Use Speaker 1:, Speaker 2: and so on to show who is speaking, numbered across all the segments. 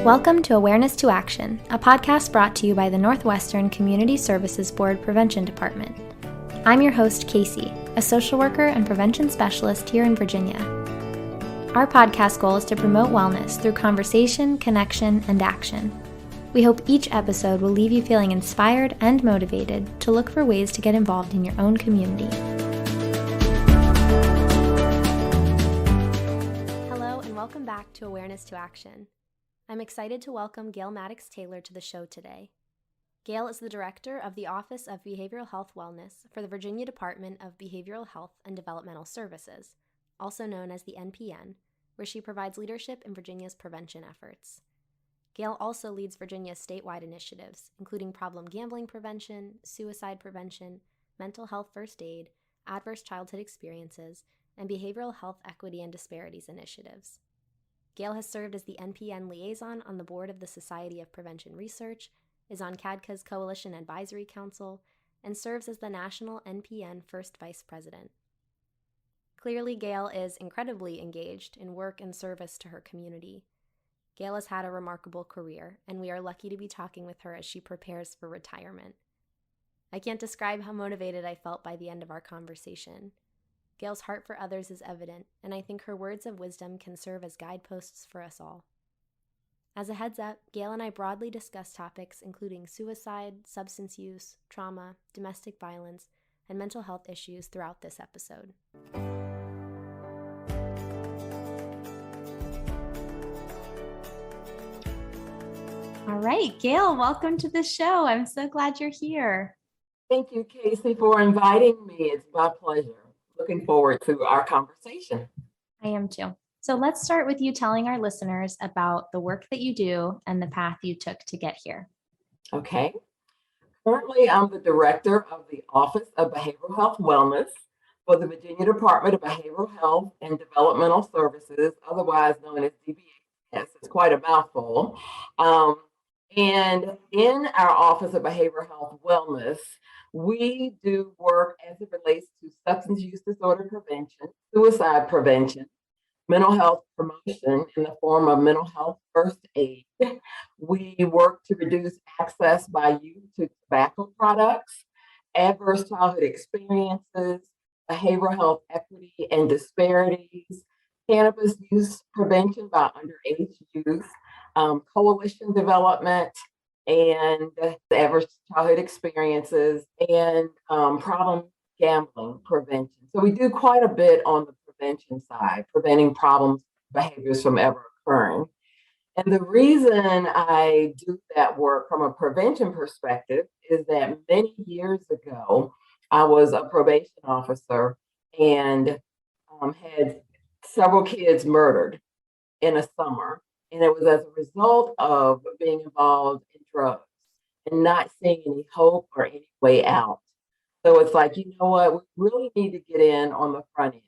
Speaker 1: Welcome to Awareness to Action, a podcast brought to you by the Northwestern Community Services Board Prevention Department. I'm your host, Casey, a social worker and prevention specialist here in Virginia. Our podcast goal is to promote wellness through conversation, connection, and action. We hope each episode will leave you feeling inspired and motivated to look for ways to get involved in your own community. Hello, and welcome back to Awareness to Action. I'm excited to welcome Gail Maddox Taylor to the show today. Gail is the Director of the Office of Behavioral Health Wellness for the Virginia Department of Behavioral Health and Developmental Services, also known as the NPN, where she provides leadership in Virginia's prevention efforts. Gail also leads Virginia's statewide initiatives, including problem gambling prevention, suicide prevention, mental health first aid, adverse childhood experiences, and behavioral health equity and disparities initiatives. Gail has served as the NPN liaison on the board of the Society of Prevention Research, is on CADCA's Coalition Advisory Council, and serves as the National NPN First Vice President. Clearly, Gail is incredibly engaged in work and service to her community. Gail has had a remarkable career, and we are lucky to be talking with her as she prepares for retirement. I can't describe how motivated I felt by the end of our conversation. Gail's heart for others is evident, and I think her words of wisdom can serve as guideposts for us all. As a heads up, Gail and I broadly discuss topics including suicide, substance use, trauma, domestic violence, and mental health issues throughout this episode. All right, Gail, welcome to the show. I'm so glad you're here.
Speaker 2: Thank you, Casey, for inviting me. It's my pleasure. Looking forward to our conversation.
Speaker 1: I am too. So let's start with you telling our listeners about the work that you do and the path you took to get here.
Speaker 2: Okay. Currently, I'm the Director of the Office of Behavioral Health Wellness for the Virginia Department of Behavioral Health and Developmental Services, otherwise known as DBHS. It's quite a mouthful. And in our Office of Behavioral Health Wellness, we do work as it relates to substance use disorder prevention, suicide prevention, mental health promotion in the form of mental health first aid. We work to reduce access by youth to tobacco products, adverse childhood experiences, behavioral health equity and disparities, cannabis use prevention by underage youth, coalition development, and adverse childhood experiences, and problem gambling prevention. So we do quite a bit on the prevention side, preventing problems, behaviors from ever occurring. And the reason I do that work from a prevention perspective is that many years ago, I was a probation officer and had several kids murdered in a summer. And it was as a result of being involved in drugs and not seeing any hope or any way out. So it's like, you know what, we really need to get in on the front end.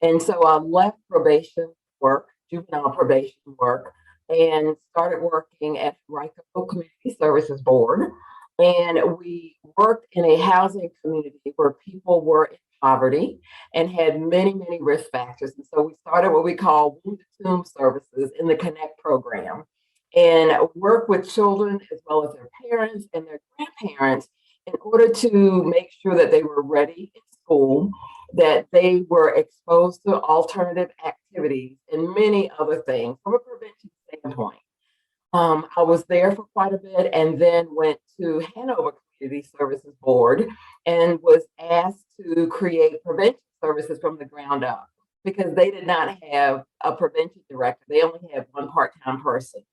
Speaker 2: And so I left probation work, juvenile probation work, and started working at RICO Community Services Board. And we worked in a housing community where people were in poverty and had many, many risk factors. And so we started what we call Womb to Tomb services in the Connect program and work with children as well as their parents and their grandparents in order to make sure that they were ready in school, that they were exposed to alternative activities and many other things from a prevention standpoint. I was there for quite a bit and then went to Hanover Community Services Board and was asked to create prevention services from the ground up because they did not have a prevention director. They only had one part-time person.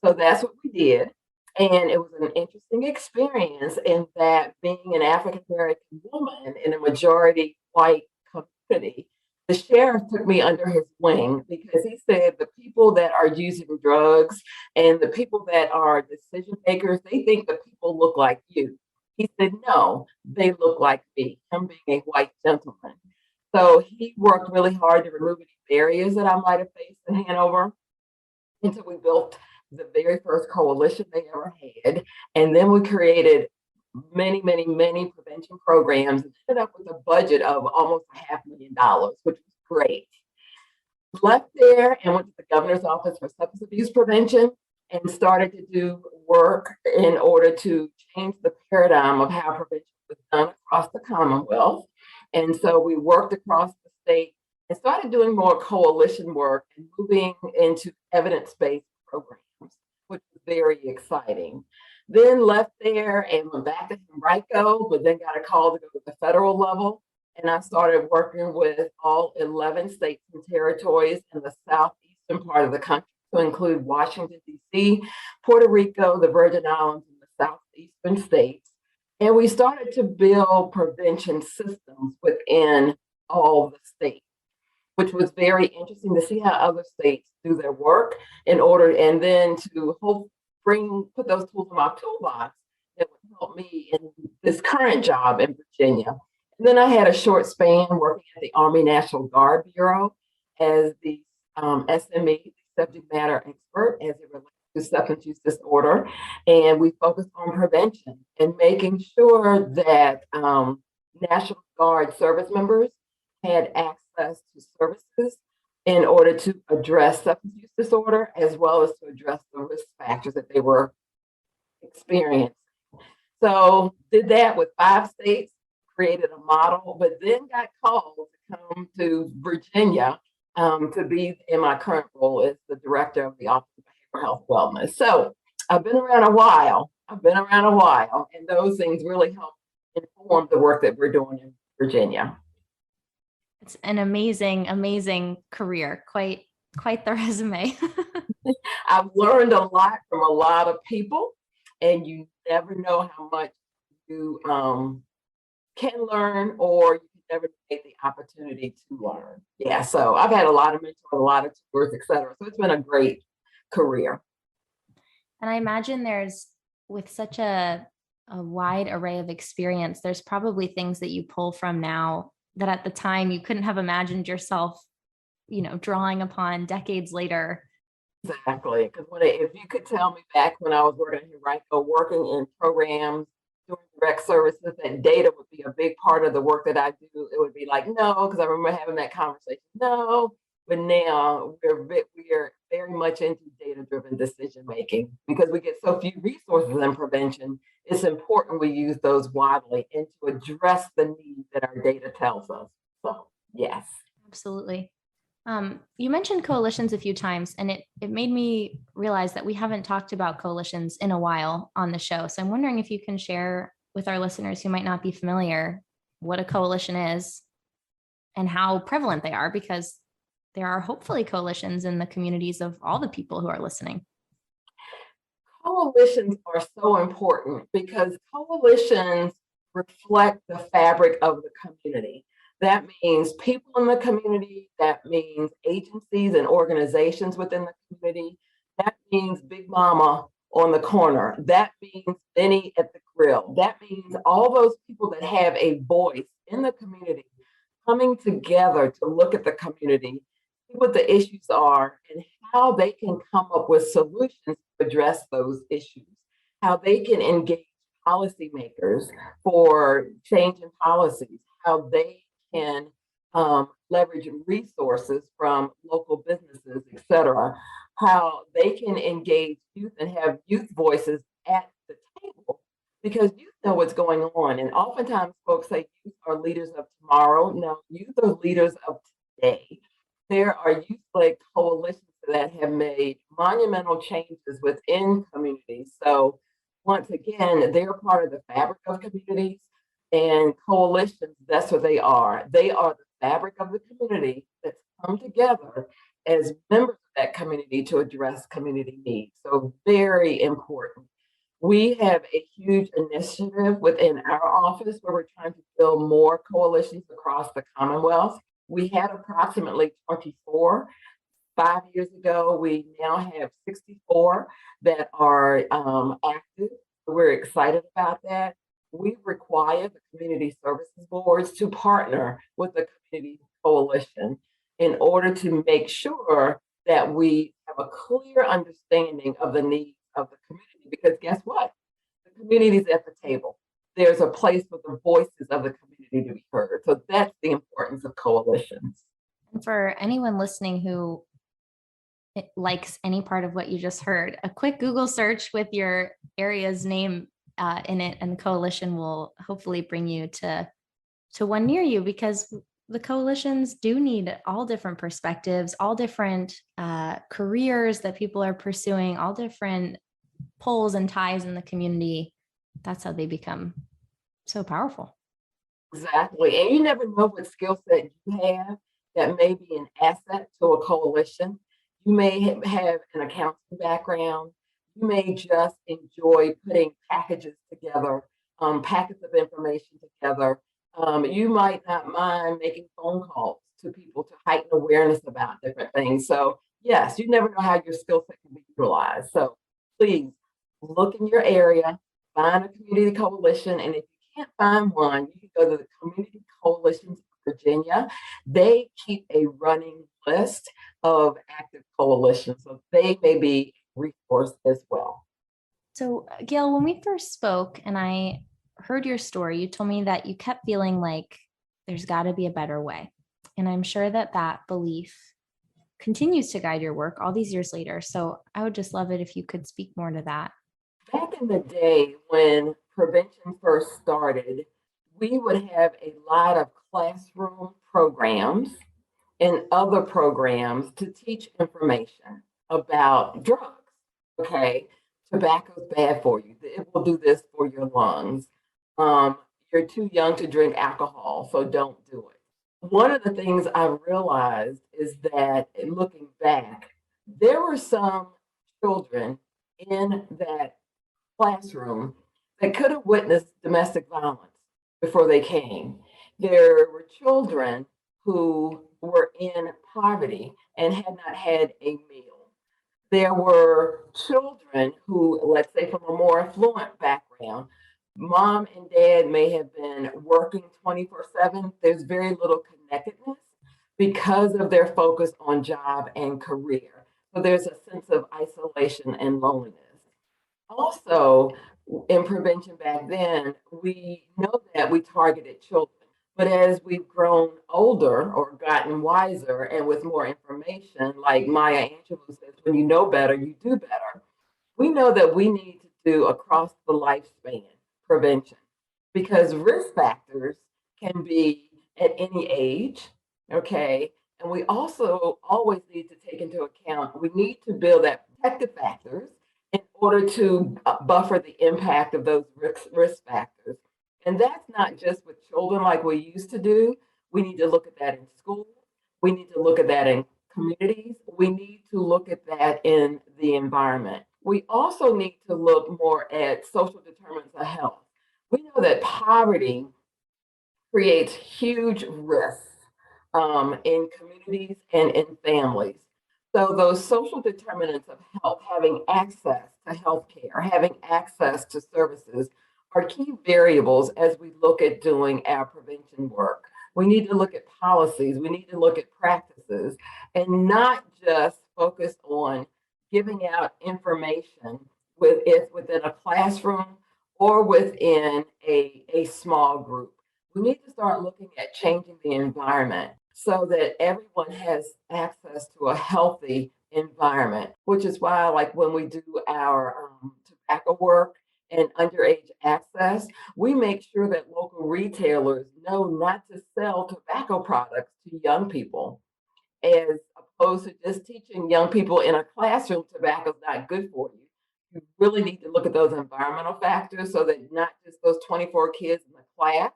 Speaker 2: So that's what we did. And it was an interesting experience in that being an African-American woman in a majority white community, the sheriff took me under his wing because he said the people that are using drugs and the people that are decision makers, they think the people look like you. He said, no, they look like me, him being a white gentleman. So he worked really hard to remove any barriers that I might have faced in Hanover until we built the very first coalition they ever had. And then we created many, many, many prevention programs and ended up with a budget of almost $500,000, which was great. Left there and went to the governor's office for substance abuse prevention and started to do work in order to change the paradigm of how prevention was done across the Commonwealth. And so we worked across the state and started doing more coalition work and moving into evidence-based programs, which was very exciting. Then left there and went back to Henrico, but then got a call to go to the federal level. And I started working with all 11 states and territories in the southeastern part of the country, to include Washington, D.C., Puerto Rico, the Virgin Islands, and the southeastern states. And we started to build prevention systems within all the states, which was very interesting to see how other states do their work in order, and then to put those tools in my toolbox that would help me in this current job in Virginia. And then I had a short span working at the Army National Guard Bureau as the SME, subject matter expert, as it relates to substance use disorder. And we focused on prevention and making sure that National Guard service members had access to services in order to address substance use disorder, as well as to address the risk factors that they were experiencing. So did that with 5 states, created a model, but then got called to come to Virginia to be in my current role as the director of the Office of Behavioral Health Wellness. So I've been around a while, and those things really help inform the work that we're doing in Virginia.
Speaker 1: It's an amazing, amazing career. Quite the resume.
Speaker 2: I've learned a lot from a lot of people, and you never know how much you can learn, or you can never get the opportunity to learn. Yeah, so I've had a lot of mentors, a lot of tours, et cetera. So it's been a great career.
Speaker 1: And I imagine with such a wide array of experience, there's probably things that you pull from now that at the time you couldn't have imagined yourself, drawing upon decades later.
Speaker 2: Exactly, because if you could tell me back when I was working in Henrico, working in programs, doing direct services, that data would be a big part of the work that I do, it would be like, no, because I remember having that conversation, no. But now we're very much into data-driven decision making, because we get so few resources in prevention. It's important we use those widely and to address the needs that our data tells us. So yes,
Speaker 1: absolutely. You mentioned coalitions a few times, and it made me realize that we haven't talked about coalitions in a while on the show. So I'm wondering if you can share with our listeners who might not be familiar what a coalition is and how prevalent they are, because there are hopefully coalitions in the communities of all the people who are listening.
Speaker 2: Coalitions are so important because coalitions reflect the fabric of the community. That means people in the community, that means agencies and organizations within the community, that means Big Mama on the corner, that means Benny at the grill, that means all those people that have a voice in the community coming together to look at the community, see what the issues are, and how they can come up with solutions to address those issues, how they can engage policymakers for change in policies, how they can leverage resources from local businesses, et cetera, how they can engage youth and have youth voices at the table, because youth know what's going on. And oftentimes folks say youth are leaders of tomorrow. No, youth are leaders of today. There are youth-led coalitions that have made monumental changes within communities. So once again, they're part of the fabric of communities. And coalitions, that's what they are. They are the fabric of the community that's come together as members of that community to address community needs. So very important. We have a huge initiative within our office where we're trying to build more coalitions across the Commonwealth. We had approximately 24 5 years ago. We now have 64 that are active. We're excited about that. We require the community services boards to partner with the community coalition in order to make sure that we have a clear understanding of the needs of the community. Because guess what? The community is at the table. There's a place for the voices of the community to be heard. So that's the importance of coalitions.
Speaker 1: And for anyone listening who likes any part of what you just heard, a quick Google search with your area's name in it, and the coalition will hopefully bring you to one near you, because the coalitions do need all different perspectives, all different careers that people are pursuing, all different pulls and ties in the community. That's how they become so powerful.
Speaker 2: Exactly. And you never know what skill set you have that may be an asset to a coalition. You may have an accounting background. You may just enjoy putting packages together, packets of information together. You might not mind making phone calls to people to heighten awareness about different things. So yes, you never know how your skill set can be utilized. So please look in your area, find a community coalition, and if you can't find one, you can go to the Community Coalitions of Virginia. They keep a running list of active coalitions, so they may be a resource as well.
Speaker 1: So, Gail, when we first spoke and I heard your story, you told me that you kept feeling like there's got to be a better way. And I'm sure that that belief continues to guide your work all these years later. So I would just love it if you could speak more to that.
Speaker 2: Back in the day when prevention first started, we would have a lot of classroom programs and other programs to teach information about drugs. Okay, tobacco's bad for you. It will do this for your lungs. You're too young to drink alcohol, so don't do it. One of the things I realized is that looking back, there were some children in that classroom that could have witnessed domestic violence before they came. There were children who were in poverty and had not had a meal. There were children who, let's say from a more affluent background, mom and dad may have been working 24/7. There's very little connectedness because of their focus on job and career. So there's a sense of isolation and loneliness. Also, in prevention back then, we know that we targeted children. But as we've grown older or gotten wiser and with more information, like Maya Angelou says, when you know better, you do better. We know that we need to do across the lifespan prevention because risk factors can be at any age, okay? And we also always need to take into account, we need to build that protective factors in order to buffer the impact of those risk factors. And that's not just with children like we used to do. We need to look at that in schools. We need to look at that in communities. We need to look at that in the environment. We also need to look more at social determinants of health. We know that poverty creates huge risks in communities and in families. So those social determinants of health, having access to healthcare, having access to services, are key variables as we look at doing our prevention work. We need to look at policies, we need to look at practices, and not just focus on giving out information within a classroom or within a small group. We need to start looking at changing the environment so that everyone has access to a healthy environment, which is why, like when we do our tobacco work and underage access, we make sure that local retailers know not to sell tobacco products to young people, as opposed to just teaching young people in a classroom tobacco is not good for you. You really need to look at those environmental factors so that not just those 24 kids in the class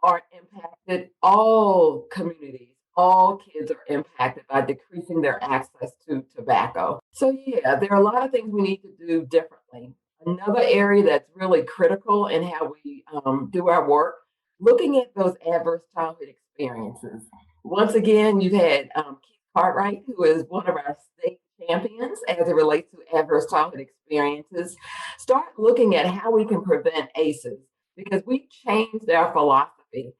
Speaker 2: are impacted. All communities, all kids are impacted by decreasing their access to tobacco. So yeah, there are a lot of things we need to do differently. Another area that's really critical in how we do our work, looking at those adverse childhood experiences. Once again, you've had Keith Cartwright, who is one of our state champions as it relates to adverse childhood experiences. Start looking at how we can prevent ACEs because we've changed our philosophy.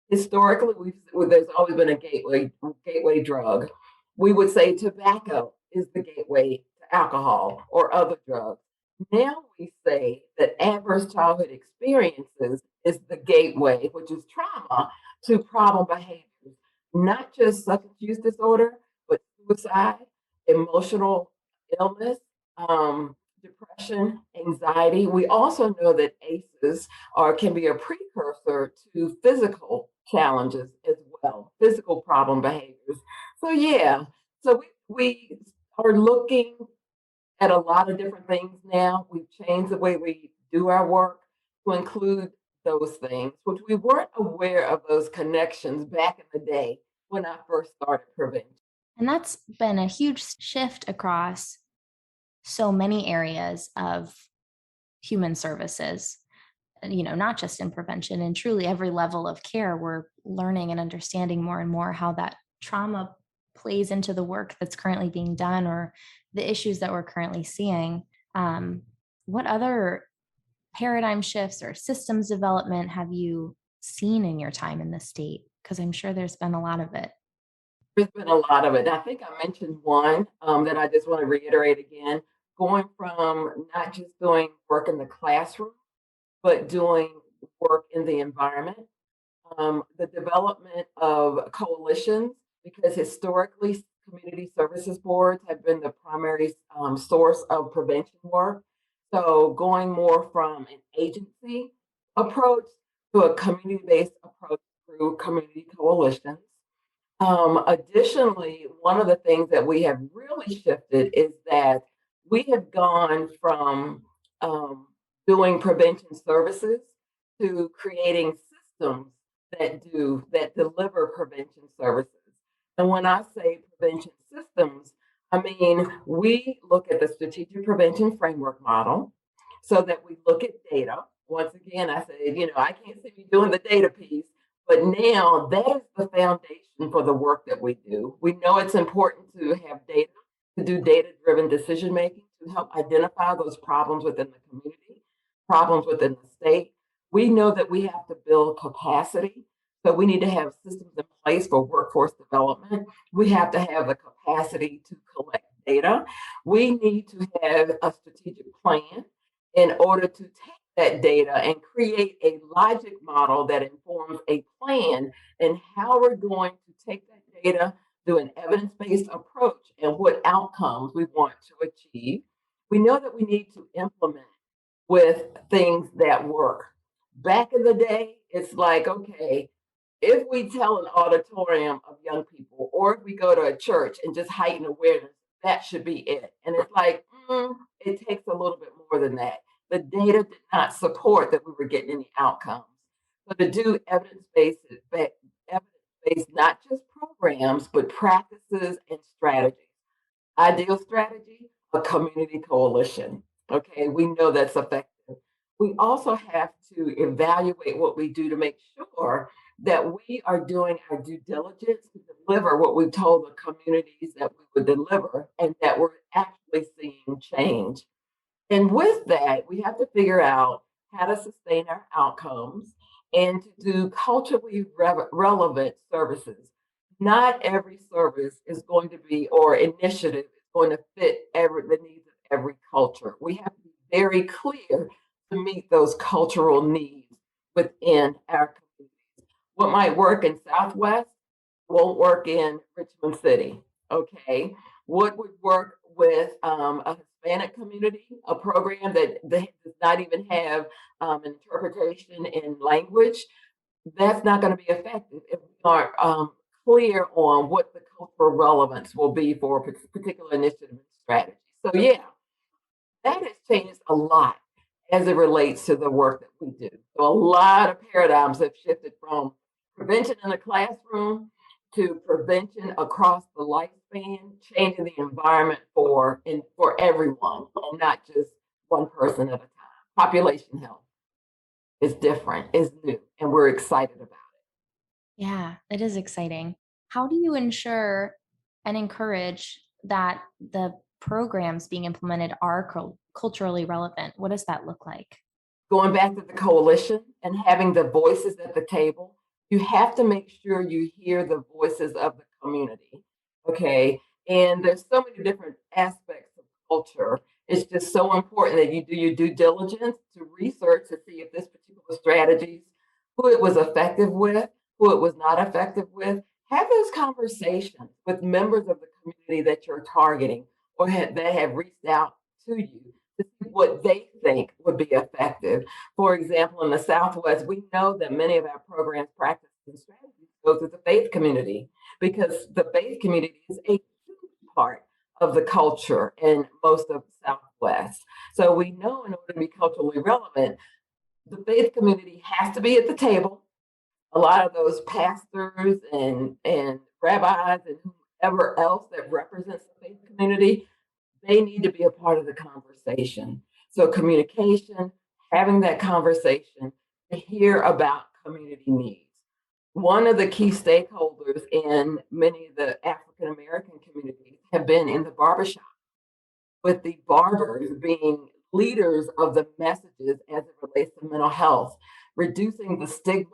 Speaker 2: Historically, there's always been a gateway drug. We would say tobacco is the gateway to alcohol or other drugs. Now we say that adverse childhood experiences is the gateway, which is trauma, to problem behaviors, not just substance use disorder, but suicide, emotional illness, depression, anxiety. We also know that ACEs can be a precursor to physical challenges as well, physical problem behaviors. So yeah, so we are looking at a lot of different things now. We've changed the way we do our work to include those things, which we weren't aware of those connections back in the day when I first started prevention.
Speaker 1: And that's been a huge shift across so many areas of human services, not just in prevention, and truly every level of care. We're learning and understanding more and more how that trauma plays into the work that's currently being done or the issues that we're currently seeing. What other paradigm shifts or systems development have you seen in your time in the state? Because I'm sure there's been a lot of it.
Speaker 2: There's been a lot of it. I think I mentioned one that I just want to reiterate again, going from not just doing work in the classroom, but doing work in the environment. The development of coalitions, because historically community services boards have been the primary source of prevention work. So going more from an agency approach to a community-based approach through community coalitions. Additionally, one of the things that we have really shifted is that we have gone from doing prevention services to creating systems that deliver prevention services. And when I say prevention systems, I mean we look at the strategic prevention framework model so that we look at data. Once again, I said, I can't see me doing the data piece, but now that is the foundation for the work that we do. We know it's important to have data, to do data-driven decision making, to help identify those problems within the community, problems within the state. We know that we have to build capacity. So we need to have systems in place for workforce development. We have to have the capacity to collect data. We need to have a strategic plan in order to take that data and create a logic model that informs a plan and how we're going to take that data, do an evidence-based approach, and what outcomes we want to achieve. We know that we need to implement with things that work. Back in the day, it's like, okay, if we tell an auditorium of young people, or if we go to a church and just heighten awareness, that should be it. And it's like, it takes a little bit more than that. The data did not support that we were getting any outcomes. So to do evidence-based, not just programs, but practices and strategies. Ideal strategy, a community coalition. Okay, we know that's effective. We also have to evaluate what we do to make sure that we are doing our due diligence to deliver what we told the communities that we would deliver and that we're actually seeing change. And with that, we have to figure out how to sustain our outcomes and to do culturally relevant services. Not every service is going to be, or initiative is going to fit the needs of every culture. We have to be very clear to meet those cultural needs within our communities. What might work in Southwest won't work in Richmond City, okay? What would work with a Hispanic community, a program that does not even have an interpretation in language, that's not going to be effective if we aren't clear on what the cultural relevance will be for a particular initiative and strategy. So yeah, that has changed a lot as it relates to the work that we do. So a lot of paradigms have shifted from prevention in the classroom to prevention across the lifespan, changing the environment for everyone, and not just one person at a time. Population health is different, is new, and we're excited about it.
Speaker 1: Yeah, it is exciting. How do you ensure and encourage that the programs being implemented are culturally relevant? What does that look like?
Speaker 2: Going back to the coalition and having the voices at the table, you have to make sure you hear the voices of the community. Okay. And there's so many different aspects of culture. It's just so important that you do your due diligence to research to see if this particular strategies, who it was effective with, who it was not effective with. Have those conversations with members of the community that you're targeting or that have reached out to you to see what they think would be effective. For example, in the Southwest, we know that many of our programs, practices, and strategies go through the faith community because the faith community is a huge part of the culture in most of the Southwest. So we know in order to be culturally relevant, the faith community has to be at the table. A lot of those pastors and rabbis and whoever else that represents the faith community, they need to be a part of the conversation. So communication, having that conversation to hear about community needs. One of the key stakeholders in many of the African American communities have been in the barbershop, with the barbers being leaders of the messages as it relates to mental health, reducing the stigma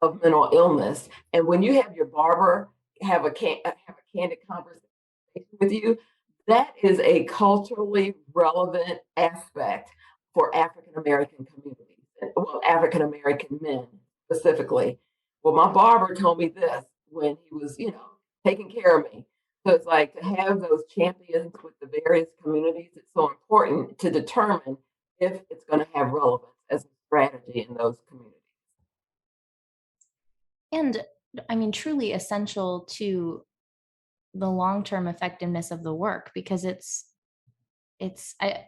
Speaker 2: of mental illness. And when you have your barber have a candid conversation with you, that is a culturally relevant aspect for African American communities, well, African American men specifically. Well, my barber told me this when he was, taking care of me. So it's like to have those champions with the various communities, it's so important to determine if it's going to have relevance as a strategy in those communities.
Speaker 1: And I mean, truly essential to the long-term effectiveness of the work, because I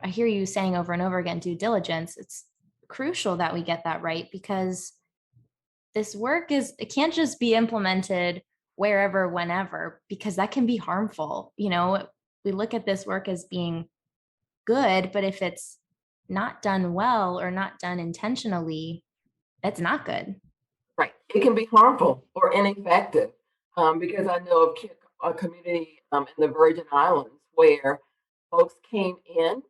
Speaker 1: hear you saying over and over again, due diligence. It's crucial that we get that right, because this work it can't just be implemented wherever, whenever, because that can be harmful. We look at this work as being good, but if it's not done well or not done intentionally, that's not good.
Speaker 2: Right. It can be harmful or ineffective because I know of a community in the Virgin Islands where folks came in,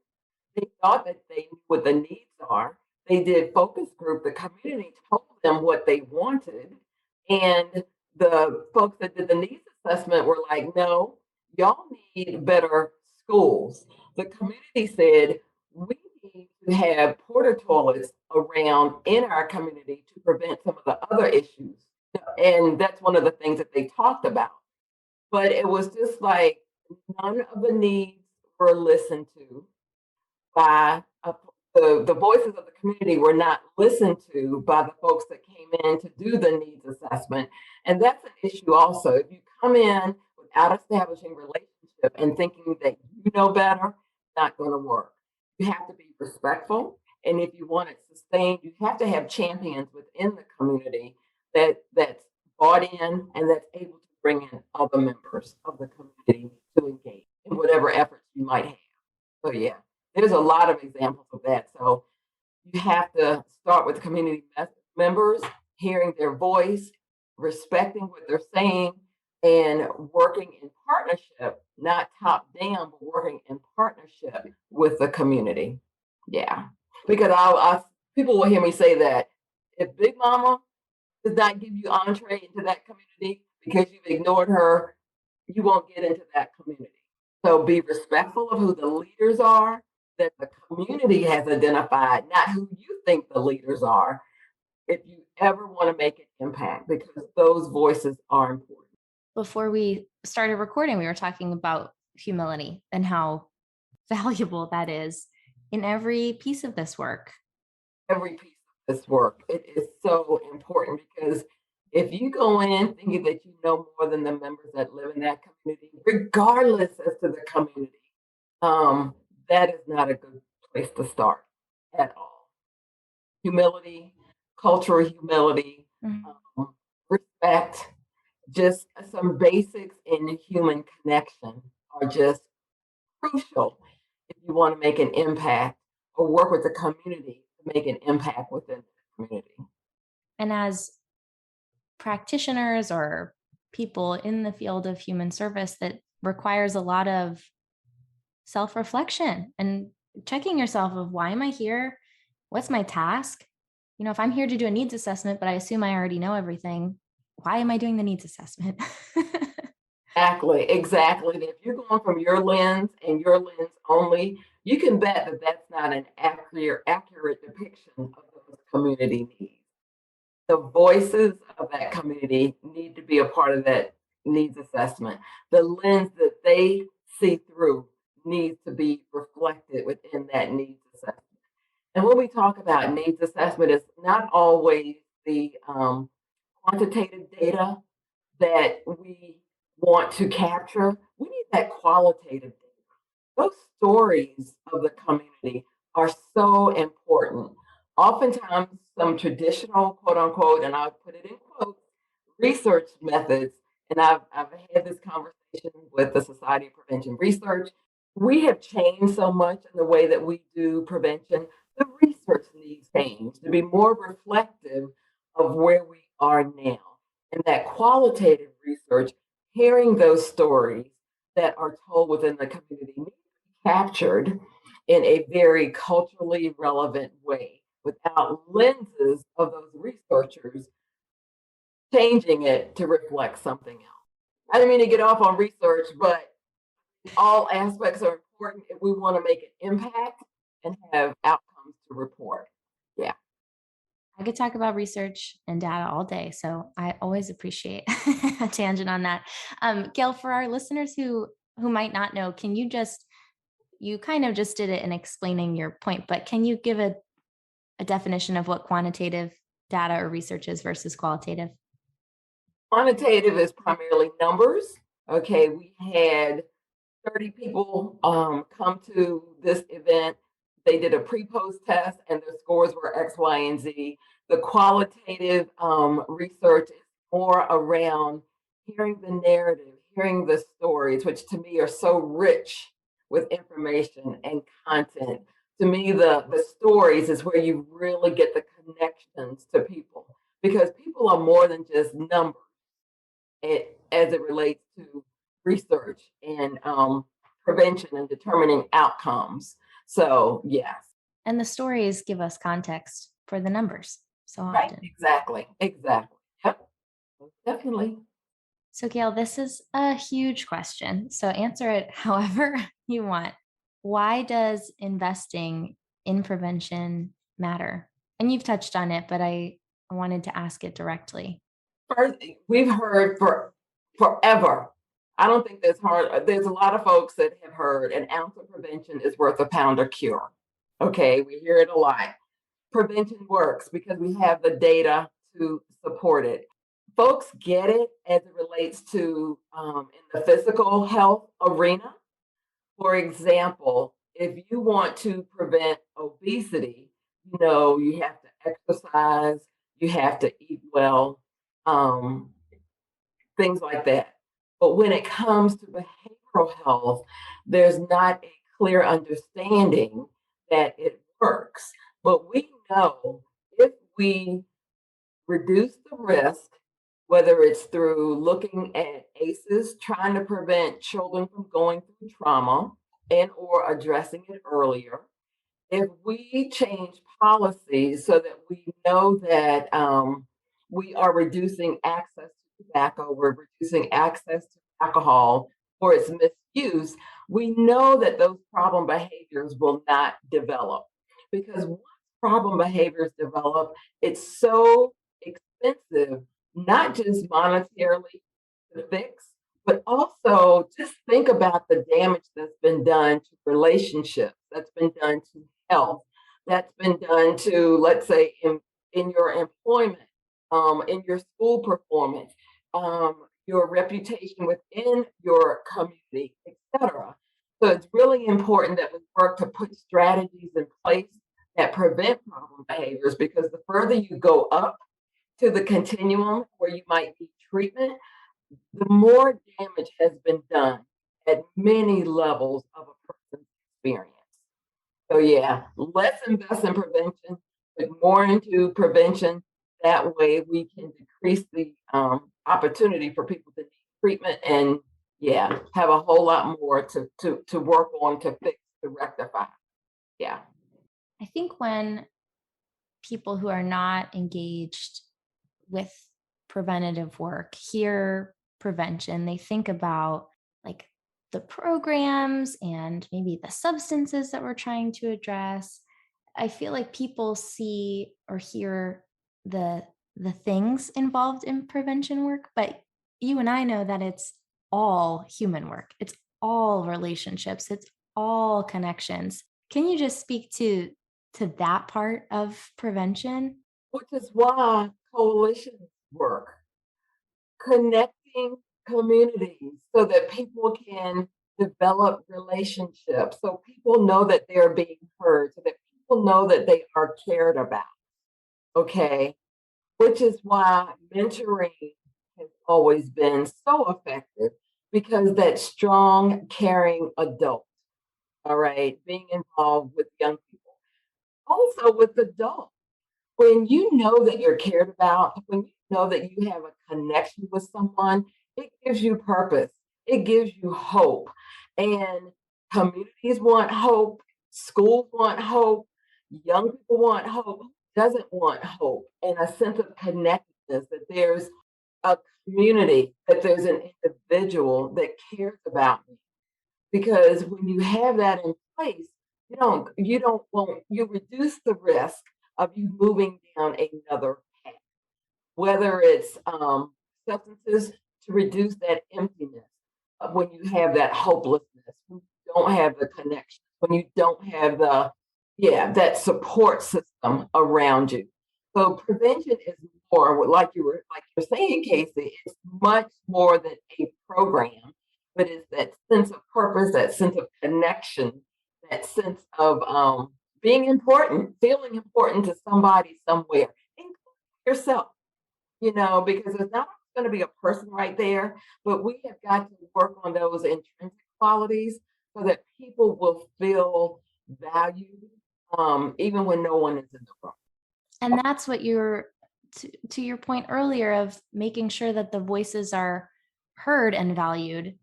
Speaker 2: they thought that they knew what the needs are. They did focus group. The community told them what they wanted. And the folks that did the needs assessment were like, no, y'all need better schools. The community said, we need to have porta toilets around in our community to prevent some of the other issues. And that's one of the things that they talked about. But it was just like none of the needs were listened to by the voices of the community were not listened to by the folks that came in to do the needs assessment. And that's an issue also. If you come in without establishing relationship and thinking that you know better, it's not going to work. You have to be respectful. And if you want it sustained, you have to have champions within the community that's bought in and that's able to bring in other members of the community to engage in whatever efforts you might have. So yeah, there's a lot of examples of that. So you have to start with community members, hearing their voice, respecting what they're saying, and working in partnership, not top down, but working in partnership with the community. Yeah, because people will hear me say that if Big Mama does not give you entree into that community because you've ignored her, you won't get into that community. So be respectful of who the leaders are that the community has identified, not who you think the leaders are, if you ever want to make an impact, because those voices are important.
Speaker 1: Before we started recording, we were talking about humility and how valuable that is in every piece of this work.
Speaker 2: Every piece of this work, it is so important because if you go in thinking that you know more than the members that live in that community, regardless as to the community, that is not a good place to start at all. Humility, cultural humility, respect, just some basics in human connection are just crucial if you want to make an impact or work with the community to make an impact within the community.
Speaker 1: And as practitioners or people in the field of human service, that requires a lot of self-reflection and checking yourself of why am I here? What's my task? If I'm here to do a needs assessment, but I assume I already know everything, why am I doing the needs assessment?
Speaker 2: Exactly. And if you're going from your lens and your lens only, you can bet that that's not an accurate depiction of those community needs. The voices of that community need to be a part of that needs assessment. The lens that they see through needs to be reflected within that needs assessment. And when we talk about needs assessment, it's not always the quantitative data that we want to capture. We need that qualitative data. Those stories of the community are so important. Oftentimes, some traditional, quote unquote, and I'll put it in quotes, research methods, and I've had this conversation with the Society of Prevention Research. We have changed so much in the way that we do prevention. The research needs change to be more reflective of where we are now. And that qualitative research, hearing those stories that are told within the community, need to be captured in a very culturally relevant way without lenses of those researchers changing it to reflect something else. I didn't mean to get off on research, but all aspects are important if we want to make an impact and have outcomes to report. Yeah.
Speaker 1: I could talk about research and data all day, so I always appreciate a tangent on that. Gail, for our listeners who might not know, can you kind of just did it in explaining your point, but can you give a definition of what quantitative data or research is versus qualitative?
Speaker 2: Quantitative is primarily numbers. Okay, we had 30 people come to this event. They did a pre-post test and their scores were X, Y, and Z. The qualitative research is more around hearing the narrative, hearing the stories, which to me are so rich with information and content. To me, the stories is where you really get the connections to people because people are more than just numbers as it relates to research and prevention and determining outcomes. So, yes.
Speaker 1: And the stories give us context for the numbers so often.
Speaker 2: Right, exactly. Yep, definitely.
Speaker 1: So, Gail, this is a huge question. So, answer it however you want. Why does investing in prevention matter? And you've touched on it, but I wanted to ask it directly.
Speaker 2: First, we've heard for forever. I don't think there's hard. There's a lot of folks that have heard an ounce of prevention is worth a pound of cure. Okay, we hear it a lot. Prevention works because we have the data to support it. Folks get it as it relates to in the physical health arena. For example, if you want to prevent obesity, you have to exercise, you have to eat well, um, things like that. But when it comes to behavioral health, there's not a clear understanding that it works. But we know if we reduce the risk, whether it's through looking at ACEs, trying to prevent children from going through trauma and or addressing it earlier. If we change policies so that we know that we are reducing access to tobacco, we're reducing access to alcohol or its misuse, we know that those problem behaviors will not develop. Because once problem behaviors develop, it's so expensive, not just monetarily to fix, but also just think about the damage that's been done to relationships, that's been done to health, that's been done to, let's say, in your employment, in your school performance, your reputation within your community, etc. So it's really important that we work to put strategies in place that prevent problem behaviors because the further you go up to the continuum where you might need treatment, the more damage has been done at many levels of a person's experience. So yeah, let's invest in prevention, put more into prevention. That way we can decrease the opportunity for people to need treatment and yeah, have a whole lot more to work on, to fix, to rectify. Yeah.
Speaker 1: I think when people who are not engaged with preventative work hear prevention, they think about like the programs and maybe the substances that we're trying to address. I feel like people see or hear the things involved in prevention work, but you and I know that it's all human work. It's all relationships. It's all connections. Can you just speak to that part of prevention?
Speaker 2: Which is why coalitions work, connecting communities so that people can develop relationships, so people know that they're being heard, so that people know that they are cared about. Okay. Which is why mentoring has always been so effective because that strong, caring adult, all right, being involved with young people, also with adults. When you know that you're cared about, when you know that you have a connection with someone, it gives you purpose, it gives you hope. And communities want hope, schools want hope, young people want hope. Who doesn't want hope and a sense of connectedness that there's a community, that there's an individual that cares about me? Because when you have that in place, you reduce the risk of you moving down another path, whether it's substances to reduce that emptiness when you have that hopelessness, when you don't have the connection, when you don't have that support system around you. So prevention is more like you're saying, Casey, it's much more than a program, but it's that sense of purpose, that sense of connection, that sense of being important, feeling important to somebody somewhere, including yourself, because there's not going to be a person right there, but we have got to work on those intrinsic qualities so that people will feel valued, even when no one is in the room.
Speaker 1: And that's what to your point earlier of making sure that the voices are heard and valued.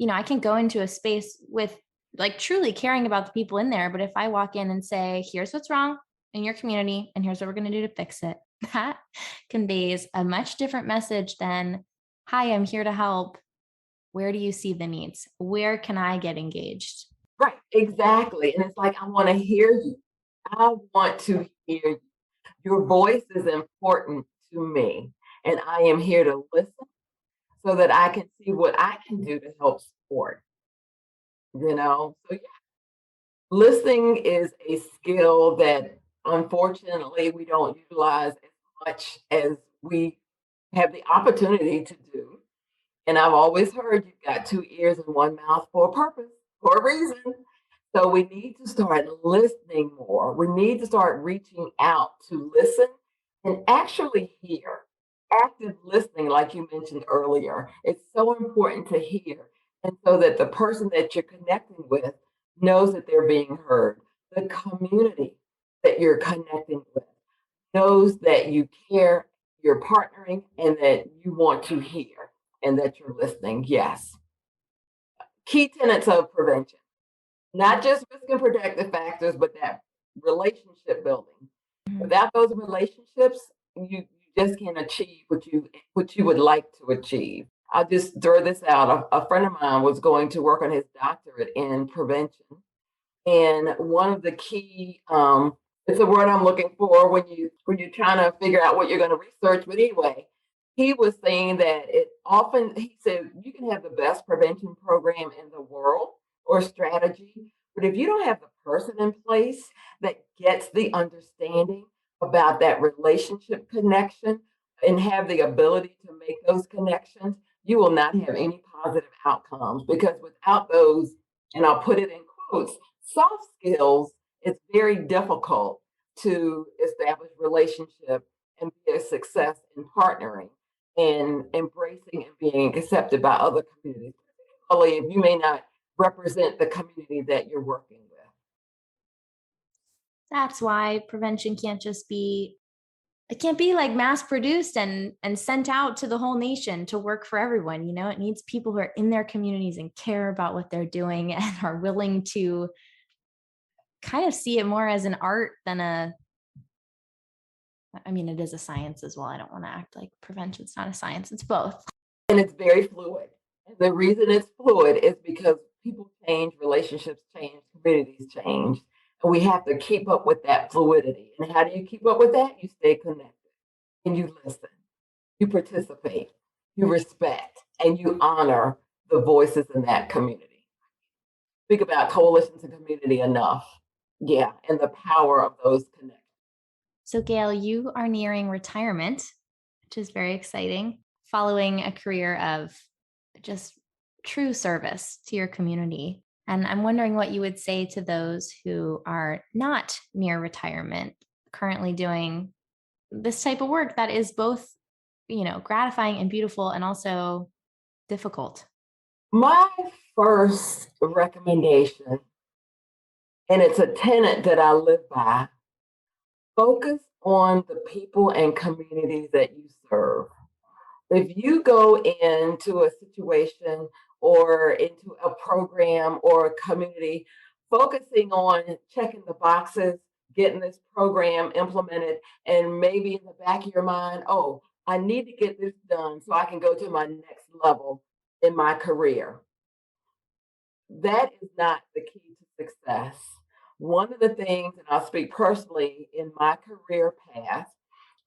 Speaker 1: I can go into a space with like truly caring about the people in there, but if I walk in and say, here's what's wrong in your community and here's what we're going to do to fix it, that conveys a much different message than, hi, I'm here to help. Where do you see the needs? Where can I get engaged?
Speaker 2: Right, exactly. And it's like, I want to hear you. I want to hear you. Your voice is important to me, and I am here to listen so that I can see what I can do to help support. So yeah, listening is a skill that unfortunately we don't utilize as much as we have the opportunity to do. And I've always heard you've got two ears and one mouth for a purpose, for a reason. So we need to start listening more. We need to start reaching out to listen and actually hear. Active listening, like you mentioned earlier, it's so important to hear. And so that the person that you're connecting with knows that they're being heard. The community that you're connecting with knows that you care, you're partnering, and that you want to hear and that you're listening. Yes. Key tenets of prevention, not just risk and protective factors, but that relationship building. Without those relationships, you just can't achieve what you would like to achieve. I'll just throw this out. A friend of mine was going to work on his doctorate in prevention. And one of the key, it's a word I'm looking for when you're trying to figure out what you're going to research. But anyway, he was saying that he said, you can have the best prevention program in the world or strategy, but if you don't have the person in place that gets the understanding about that relationship connection and have the ability to make those connections, you will not have any positive outcomes, because without those, and I'll put it in quotes, soft skills, it's very difficult to establish relationship and be a success in partnering and embracing and being accepted by other communities, particularly if you may not represent the community that you're working with.
Speaker 1: That's why prevention can't be like mass produced and sent out to the whole nation to work for everyone. It needs people who are in their communities and care about what they're doing and are willing to kind of see it more as an art than it is a science as well. I don't want to act like prevention's not a science. It's both.
Speaker 2: And it's very fluid. And the reason it's fluid is because people change, relationships change, communities change. And we have to keep up with that fluidity. And how do you keep up with that? You stay connected and you listen, you participate, you respect and you honor the voices in that community. Speak about coalitions and community enough. Yeah, and the power of those connections.
Speaker 1: So, Gail, you are nearing retirement, which is very exciting, following a career of just true service to your community. And I'm wondering what you would say to those who are not near retirement, currently doing this type of work that is both, gratifying and beautiful and also difficult.
Speaker 2: My first recommendation, and it's a tenet that I live by, focus on the people and communities that you serve. If you go into a situation or into a program or a community, focusing on checking the boxes, getting this program implemented, and maybe in the back of your mind, oh, I need to get this done so I can go to my next level in my career. That is not the key to success. One of the things, and I'll speak personally in my career path,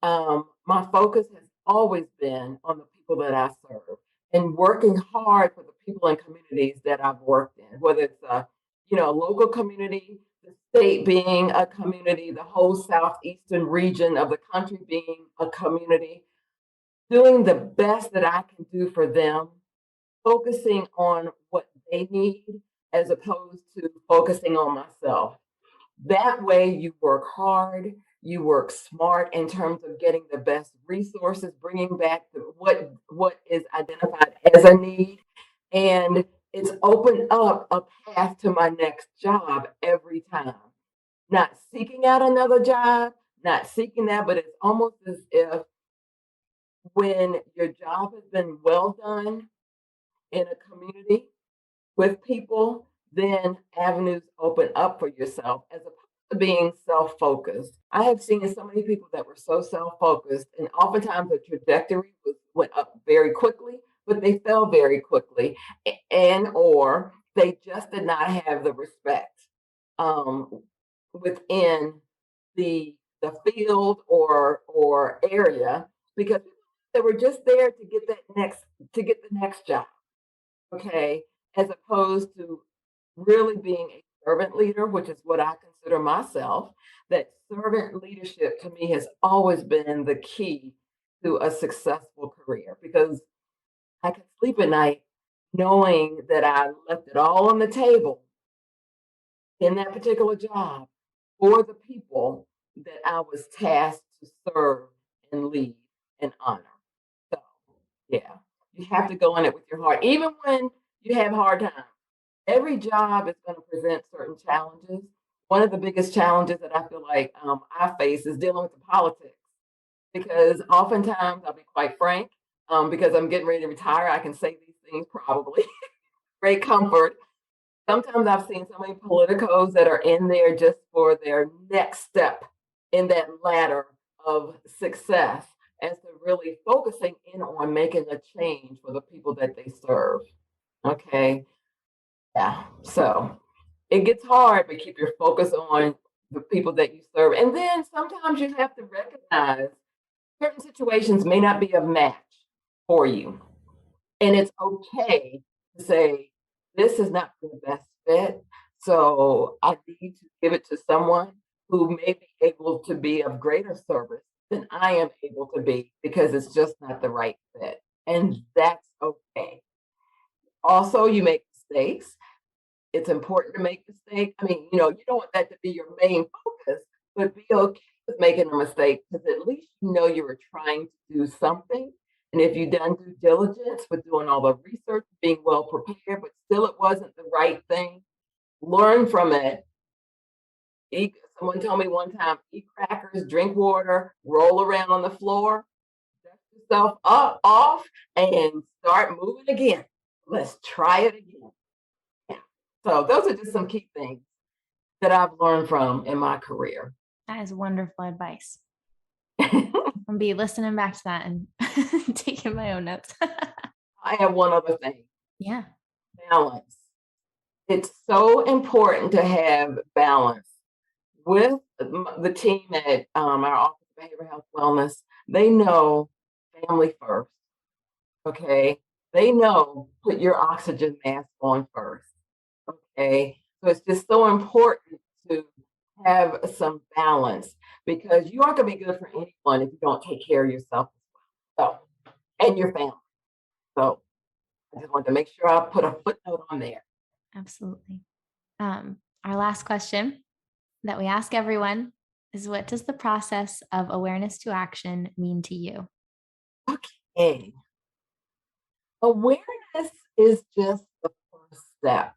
Speaker 2: my focus has always been on the people that I serve and working hard for the people and communities that I've worked in, whether it's a local community, the state being a community, the whole southeastern region of the country being a community, doing the best that I can do for them, focusing on what they need as opposed to focusing on myself. That way you work hard, you work smart in terms of getting the best resources, bringing back what is identified as a need, and it's opened up a path to my next job every time. Not seeking out another job, not seeking that, but it's almost as if when your job has been well done in a community with people, then avenues open up for yourself as opposed to being self-focused. I have seen so many people that were so self-focused, and oftentimes the trajectory went up very quickly, but they fell very quickly, and or they just did not have the respect within the field or area because they were just there to get the next job. Okay, as opposed to really being a servant leader, which is what I consider myself. That servant leadership to me has always been the key to a successful career because I can sleep at night knowing that I left it all on the table in that particular job for the people that I was tasked to serve and lead and honor. So, yeah, you have to go in it with your heart, even when you have hard times. Every job is going to present certain challenges. One of the biggest challenges that I feel like I face is dealing with the politics because oftentimes, I'll be quite frank, because I'm getting ready to retire, I can say these things probably, great comfort. Sometimes I've seen so many politicos that are in there just for their next step in that ladder of success as to really focusing in on making a change for the people that they serve. Okay. Yeah. So it gets hard, but keep your focus on the people that you serve. And then sometimes you have to recognize certain situations may not be a match for you. And it's okay to say, this is not the best fit. So I need to give it to someone who may be able to be of greater service than I am able to be because it's just not the right fit. And that's okay. Also, you make mistakes. It's important to make mistakes. I mean, you don't want that to be your main focus, but be okay with making a mistake because at least you know you were trying to do something. And if you've done due diligence with doing all the research, being well prepared, but still it wasn't the right thing, learn from it. Someone told me one time, eat crackers, drink water, roll around on the floor, dust yourself up, off, and start moving again. Let's try it again. Yeah. So those are just some key things that I've learned from in my career.
Speaker 1: That is wonderful advice. I'll be listening back to that and taking my own notes.
Speaker 2: I have one other thing.
Speaker 1: Yeah.
Speaker 2: Balance. It's so important to have balance with the team at our Office of Behavioral Health Wellness. They know family first. Okay. They know, put your oxygen mask on first. Okay. So it's just so important to have some balance because you aren't going to be good for anyone if you don't take care of yourself as well. So, and your family. So I just wanted to make sure I put a footnote on there.
Speaker 1: Absolutely. Our last question that we ask everyone is, what does the process of awareness to action mean to you?
Speaker 2: Okay. Awareness is just the first step.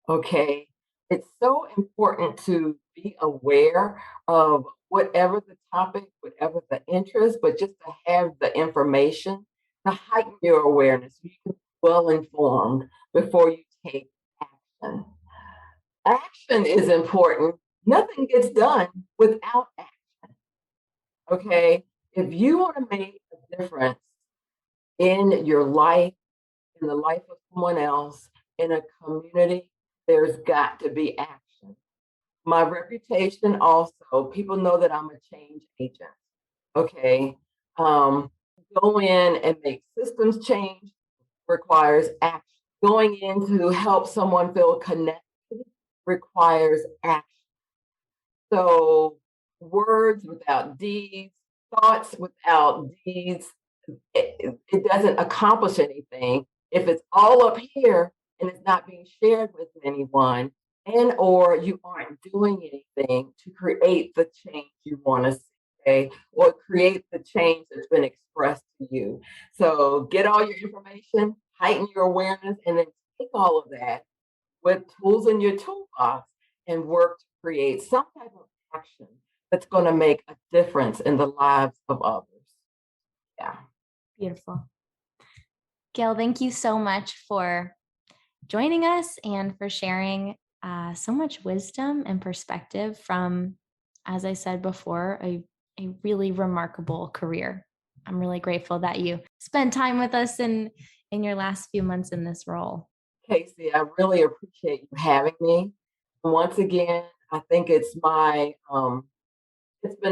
Speaker 2: Okay. It's so important to be aware of whatever the topic, whatever the interest, but just to have the information to heighten your awareness so you can be well informed before you take action. Action is important. Nothing gets done without action. Okay. If you want to make a difference in your life, in the life of someone else, in a community, there's got to be action. My reputation also, people know that I'm a change agent. Okay. Um, go in and make systems change requires action. Going in to help someone feel connected requires action. So words without deeds, thoughts without deeds, it doesn't accomplish anything if it's all up here and it's not being shared with anyone, and or you aren't doing anything to create the change you want to see, okay? Or create the change that's been expressed to you. So get all your information, heighten your awareness, and then take all of that with tools in your toolbox and work to create some type of action that's going to make a difference in the lives of others. Yeah.
Speaker 1: Beautiful. Gail, thank you so much for joining us and for sharing so much wisdom and perspective from, as I said before, a really remarkable career. I'm really grateful that you spent time with us in your last few months in this role.
Speaker 2: Casey, I really appreciate you having me. Once again, I think it's been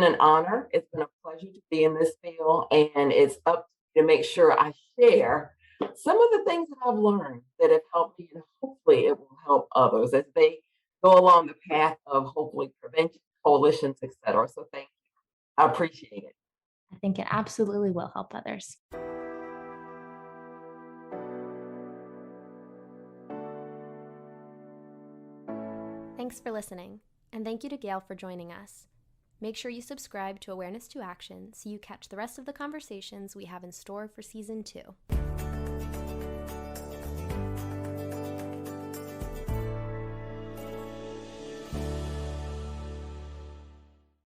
Speaker 2: an honor. It's been a pleasure to be in this field, and it's up to me to make sure I share some of the things that I've learned that have helped me, and hopefully it will help others as they go along the path of hopefully prevention, coalitions, etc. So thank you. I appreciate it.
Speaker 1: I think it absolutely will help others. Thanks for listening, and thank you to Gail for joining us. Make sure you subscribe to Awareness to Action so you catch the rest of the conversations we have in store for Season 2.